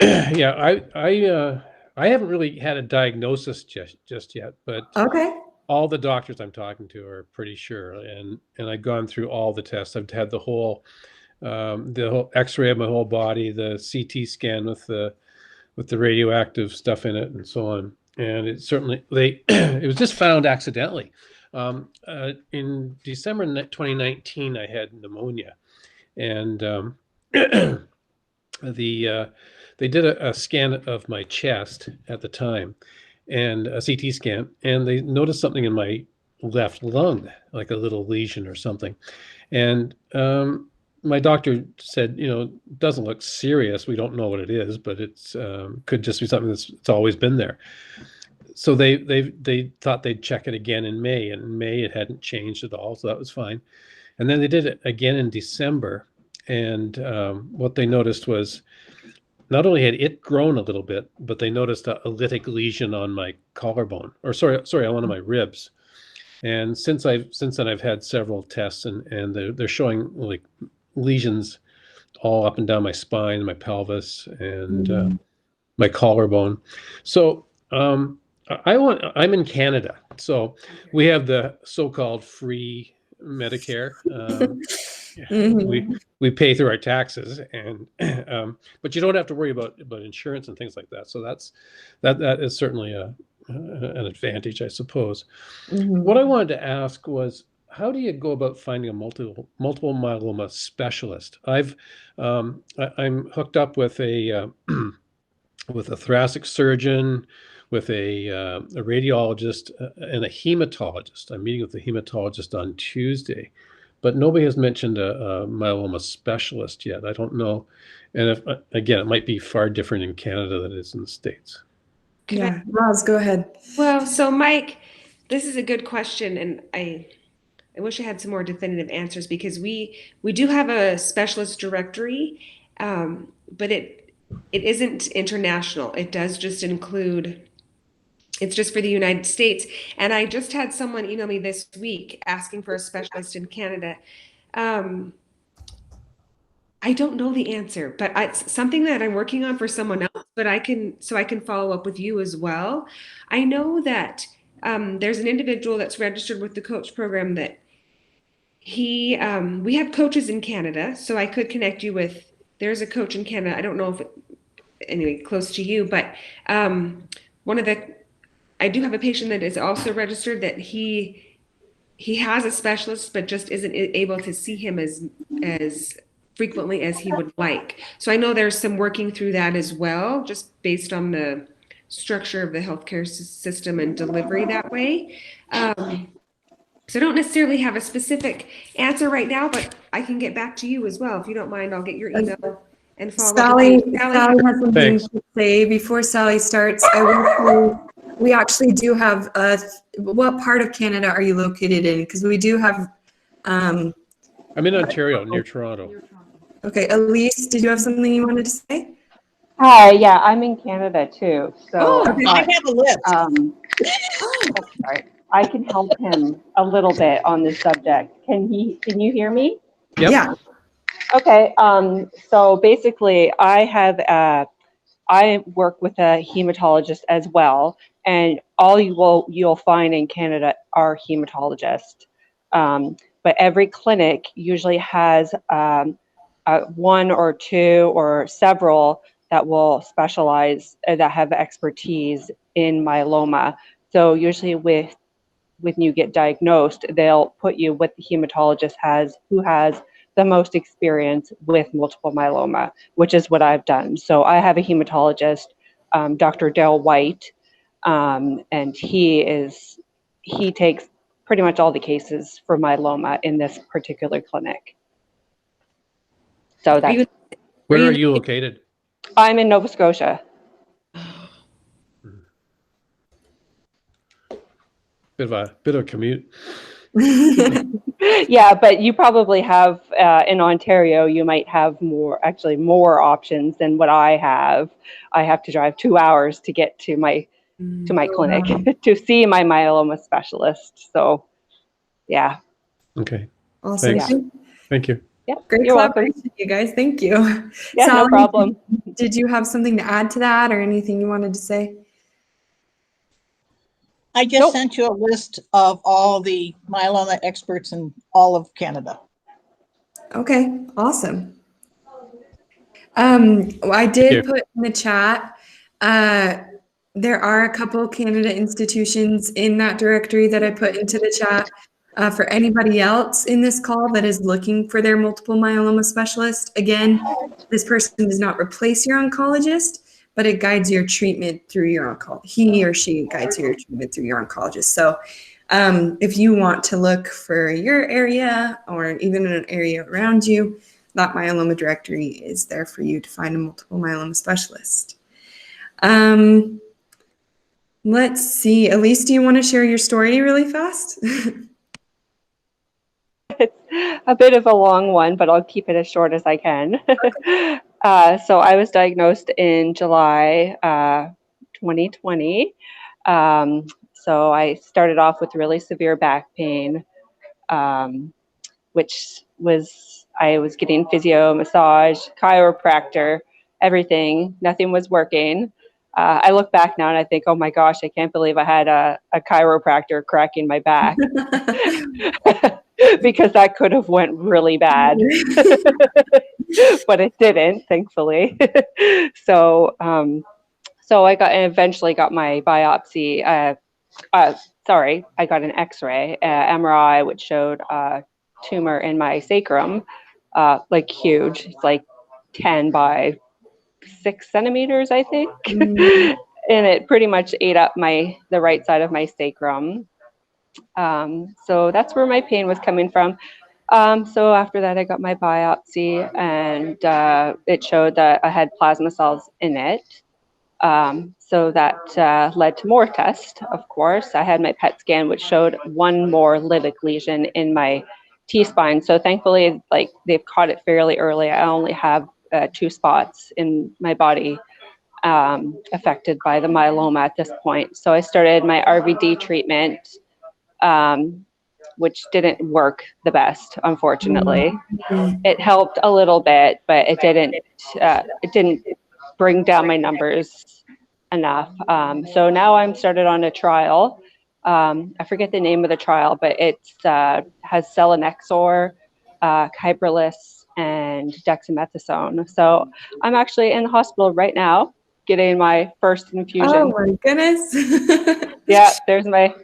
Yeah, I haven't really had a diagnosis just yet, but Okay. all the doctors I'm talking to are pretty sure, and I've gone through all the tests. I've had the whole X-ray of my whole body, the CT scan with the radioactive stuff in it, and so on. And it certainly it was just found accidentally. In December 2019, I had pneumonia, and they did a scan of my chest at the time, and a CT scan, and they noticed something in my left lung, like a little lesion or something. And my doctor said, it doesn't look serious. We don't know what it is, but it's could just be something that's always been there. So they thought they'd check it again in May, and in May it hadn't changed at all, so that was fine. And then they did it again in December, and what they noticed was not only had it grown a little bit, but they noticed a lytic lesion on my collarbone, or sorry, on one of my ribs. And since then, I've had several tests, and they're showing like lesions all up and down my spine, my pelvis, and my collarbone. So I'm in Canada, so we have the so-called free Medicare. Mhm. We pay through our taxes, and but you don't have to worry about insurance and things like that. So that is certainly an advantage, I suppose. Mhm. What I wanted to ask was, how do you go about finding a multiple myeloma specialist? I'm hooked up with a with a thoracic surgeon, with a radiologist, and a hematologist. I'm meeting with a hematologist on Tuesday, but nobody has mentioned a myeloma specialist yet. I don't know, and if again, it might be far different in Canada than it is in the States. Yeah, Roz, go ahead. Well, so Mike, this is a good question, and I wish I had some more definitive answers because we do have a specialist directory, but it isn't international. It does just include. It's just for the United States. And I just had someone email me this week asking for a specialist in Canada. Um, I don't know the answer, but it's something that I'm working on for someone else, but I can follow up with you as well. I know that there's an individual that's registered with the coach program that we have coaches in Canada, so I could connect you with, there's a coach in Canada. I don't know if anyway, close to you, but one of the, I do have a patient that is also registered that he has a specialist, but just isn't able to see him as frequently as he would like. So I know there's some working through that as well, just based on the structure of the healthcare system and delivery that way. So I don't necessarily have a specific answer right now, but I can get back to you as well. If you don't mind, I'll get your email and follow up with you. Sally has something Thanks. to say. Before Sally starts, we actually do have what part of Canada are you located in? Because we do have, I'm in Ontario, near Toronto. okay, Elise, did you have something you wanted to say? Hi, yeah, I'm in Canada too. So I okay. I thought, have a list. sorry, I can help him a little bit on this subject. Can you hear me? Yep. Yeah. Okay, so basically I work with a hematologist as well, and you'll find in Canada are hematologists. But every clinic usually has one or two or several that will specialize, that have expertise in myeloma. So usually when you get diagnosed, they'll put you with the hematologist who has the most experience with multiple myeloma, which is what I've done. So I have a hematologist, Dr. Dale White, and he takes pretty much all the cases for myeloma in this particular clinic. So that's, Where are you located? I'm in Nova Scotia. Bit of a commute. Yeah, but you probably have in Ontario, you might have more options than what I have. I have to drive 2 hours to get to my clinic to see my myeloma specialist. So, yeah. Okay. Awesome. Thanks. Thank you. Yeah, Great you're welcome. collaboration, you guys. Thank you. Yeah, no Sally, problem. did you have something to add to that or anything you wanted to say? I just Nope. sent you a list of all the myeloma experts in all of Canada. Okay, awesome. I did put in the chat, there are a couple Canada institutions in that directory that I put into the chat. For anybody else in this call that is looking for their multiple myeloma specialist, again, this person does not replace your oncologist, but it guides your treatment through your oncologist. He or she guides your treatment through your oncologist. So if you want to look for your area or even in an area around you, that myeloma directory is there for you to find a multiple myeloma specialist. Let's see. Elise, do you want to share your story really fast? It's a bit of a long one, but I'll keep it as short as I can. So I was diagnosed in July 2020. So I started off with really severe back pain, which I was getting physio, massage, chiropractor, everything. Nothing was working. I look back now and I think, oh my gosh, I can't believe I had a chiropractor cracking my back. because that could have went really bad, but it didn't, thankfully. So, so I eventually got my biopsy. Sorry, I got an X-ray, MRI, which showed a tumor in my sacrum, like huge. It's like 10 by 6 centimeters, I think. Mm. And it pretty much ate up the right side of my sacrum. So that's where my pain was coming from. So after that, I got my biopsy, and it showed that I had plasma cells in it. So that led to more tests, of course. I had my PET scan, which showed one more lytic lesion in my T-spine. So thankfully, like, they've caught it fairly early. I only have 2 spots in my body affected by the myeloma at this point. So I started my RVD treatment, which didn't work the best, unfortunately. Mm. It helped a little bit, but it didn't bring down my numbers enough. So now I'm started on a trial. I forget the name of the trial, but it has selinexor, Kyprolis, and dexamethasone. So I'm actually in the hospital right now getting my first infusion. Oh my goodness. Yeah, there's my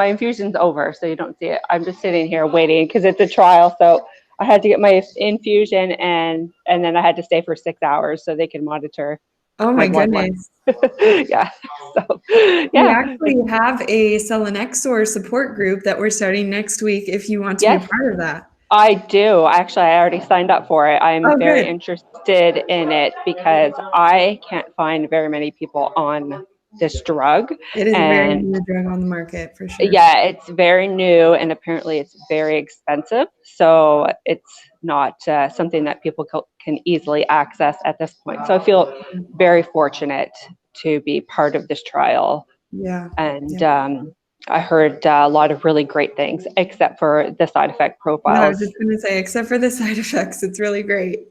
infusion's over, so you don't see it. I'm just sitting here waiting because it's a trial. So I had to get my infusion, and then I had to stay for 6 hours so they can monitor Oh my blood work. goodness. Yeah. So We yeah. actually have a selinexor support group that we're starting next week if you want to be a Yes. part of that. I do. Actually, I already signed up for it. I'm Oh, very good. interested in it because I can't find very many people on this drug. It is a very And new drug on the market for sure. yeah, it's very new, and apparently it's very expensive. So it's not something that people can easily access at this point. So I feel very fortunate to be part of this trial. Yeah. And Yeah. I heard a lot of really great things, except for the side effect No, I profiles. was just going to say, except for the side effects, it's really great.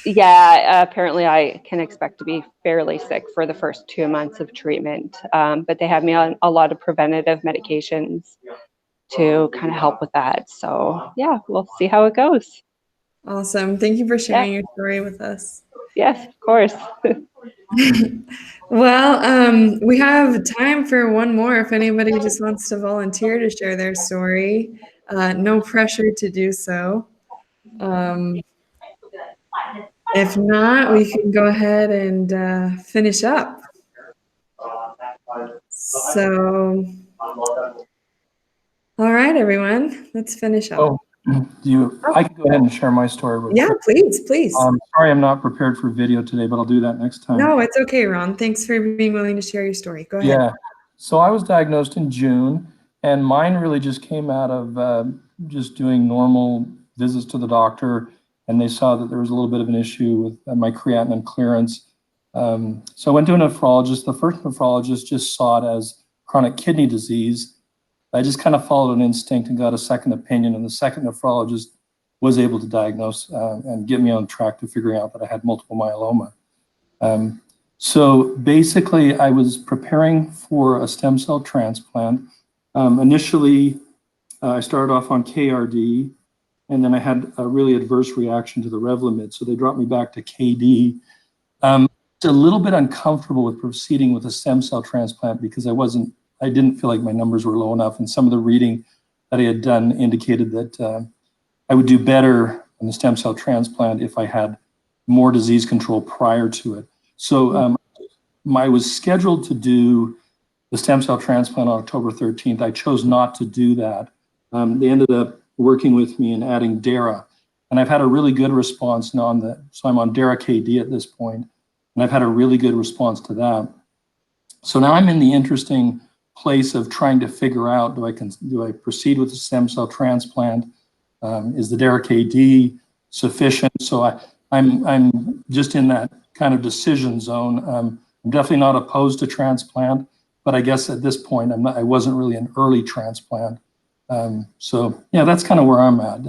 Yeah, apparently I can expect to be fairly sick for the first 2 months of treatment, but they have me on a lot of preventative medications to kind of help with that. So yeah, we'll see how it goes. Awesome. Thank you for sharing your story with us. Yes, of course. Well, we have time for one more if anybody just wants to volunteer to share their story. No pressure to do so. If not, we can go ahead and finish up. So, all right, everyone, let's finish up. Oh, I can go ahead and share my story real Yeah, quick. please. Sorry I'm not prepared for video today, but I'll do that next time. No, it's okay, Ron. Thanks for being willing to share your story. Go ahead. Yeah. So I was diagnosed in June, and mine really just came out of just doing normal visits to the doctor, and they saw that there was a little bit of an issue with my creatinine clearance. So I went to a nephrologist. The first nephrologist just saw it as chronic kidney disease. I just kind of followed an instinct and got a second opinion, and the second nephrologist was able to diagnose and get me on track to figuring out that I had multiple myeloma. So basically, I was preparing for a stem cell transplant. Initially, I started off on KRD, and then I had a really adverse reaction to the Revlimid, so they dropped me back to KD. It's a little bit uncomfortable with proceeding with a stem cell transplant because I didn't feel like my numbers were low enough, and some of the reading that I had done indicated that I would do better in the stem cell transplant if I had more disease control prior to it. So I was scheduled to do the stem cell transplant on October 13th. I chose not to do that. They ended up working with me and adding DARA, and I've had a really good response now so I'm on DARA KD at this point, and I've had a really good response to that. So now I'm in the interesting place of trying to figure out, do I proceed with the stem cell transplant? Is the DARA KD sufficient? So I'm just in that kind of decision zone. I'm definitely not opposed to transplant, but I guess at this point I wasn't really an early transplant. So yeah, that's kind of where I'm at.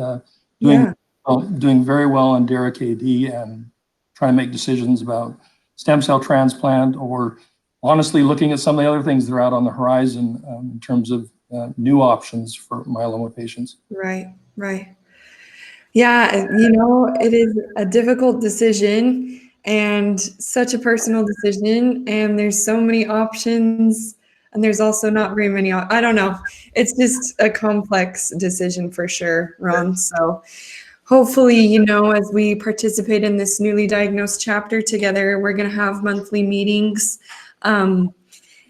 Doing very well on DARA KD and trying to make decisions about stem cell transplant, or honestly looking at some of the other things that are out on the horizon in terms of new options for myeloma patients. Right, right. Yeah, it is a difficult decision and such a personal decision, and there's so many options, and there's also not very many. I don't know. It's just a complex decision for sure, Ron. So hopefully, as we participate in this newly diagnosed chapter together, we're going to have monthly meetings, and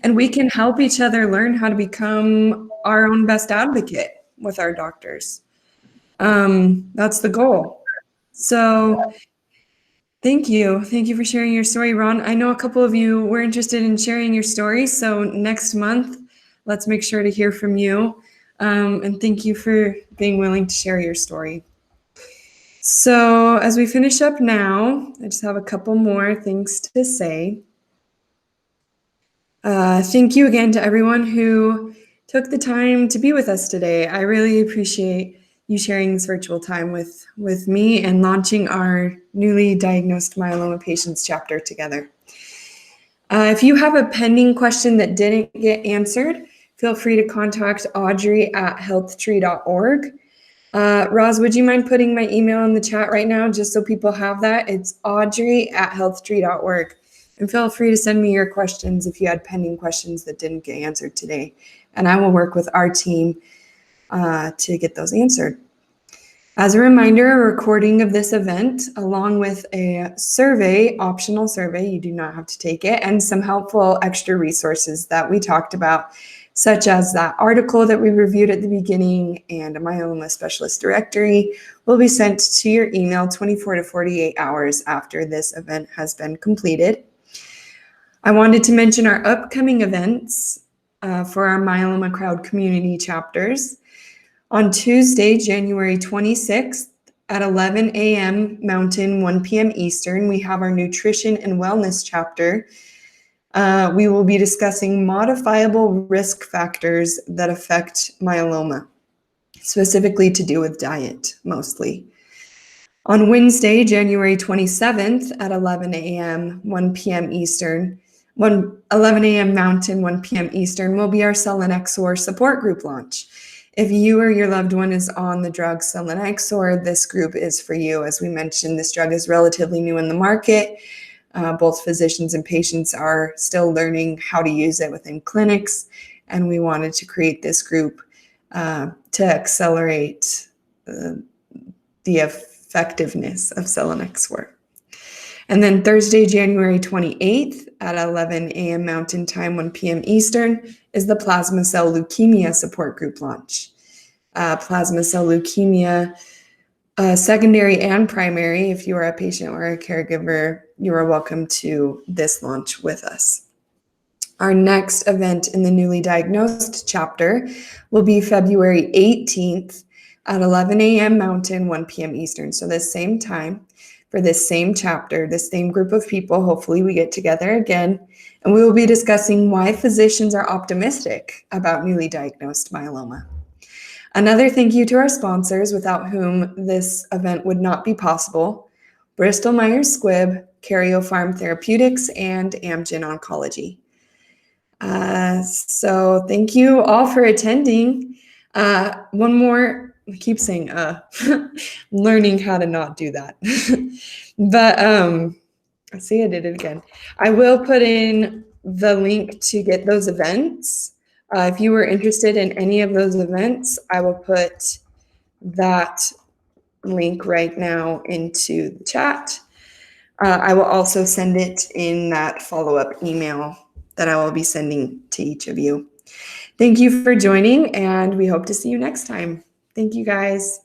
we can help each other learn how to become our own best advocate with our doctors. That's the goal. So thank you. Thank you for sharing your story, Ron. I know a couple of you were interested in sharing your story. So next month, let's make sure to hear from you. And thank you for being willing to share your story. So as we finish up now, I just have a couple more things to say. Thank you again to everyone who took the time to be with us today. I really appreciate you sharing this virtual time with me and launching our newly diagnosed myeloma patients chapter together. If you have a pending question that didn't get answered, feel free to contact Audrey at healthtree.org. Roz, would you mind putting my email in the chat right now just so people have that? It's Audrey at healthtree.org. And feel free to send me your questions if you had pending questions that didn't get answered today. And I will work with our team to get those answered. As a reminder, a recording of this event, along with a survey, optional survey, you do not have to take it, and some helpful extra resources that we talked about, such as that article that we reviewed at the beginning and a myeloma specialist directory, will be sent to your email 24 to 48 hours after this event has been completed. I wanted to mention our upcoming events for our Myeloma Crowd community chapters. On Tuesday, January 26th at 11 a.m. Mountain, 1 p.m. Eastern, we have our Nutrition and Wellness chapter. We will be discussing modifiable risk factors that affect myeloma, specifically to do with diet, mostly. On Wednesday, January 27th at 11 a.m., 1 p.m. Eastern, 11 a.m. Mountain, 1 p.m. Eastern, will be our selinexor support group launch. If you or your loved one is on the drug selinexor, this group is for you. As we mentioned, this drug is relatively new in the market. Both physicians and patients are still learning how to use it within clinics, and we wanted to create this group to accelerate the effectiveness of selinexor. And then Thursday, January 28th at 11 a.m. Mountain Time, 1 p.m. Eastern, is the plasma cell leukemia support group launch. Plasma cell leukemia, secondary and primary, if you are a patient or a caregiver, you are welcome to this launch with us. Our next event in the newly diagnosed chapter will be February 18th at 11 a.m. Mountain, 1 p.m. Eastern. So the same time for this same chapter, the same group of people. Hopefully we get together again, and we will be discussing why physicians are optimistic about newly diagnosed myeloma. Another thank you to our sponsors, without whom this event would not be possible: Bristol Myers Squibb, Karyopharm Therapeutics, and Amgen Oncology. So thank you all for attending. One more, I keep saying learning how to not do that. But I see I did it again. I will put in the link to get those events. If you were interested in any of those events, I will put that link right now into the chat. I will also send it in that follow-up email that I will be sending to each of you. Thank you for joining, and we hope to see you next time. Thank you, guys.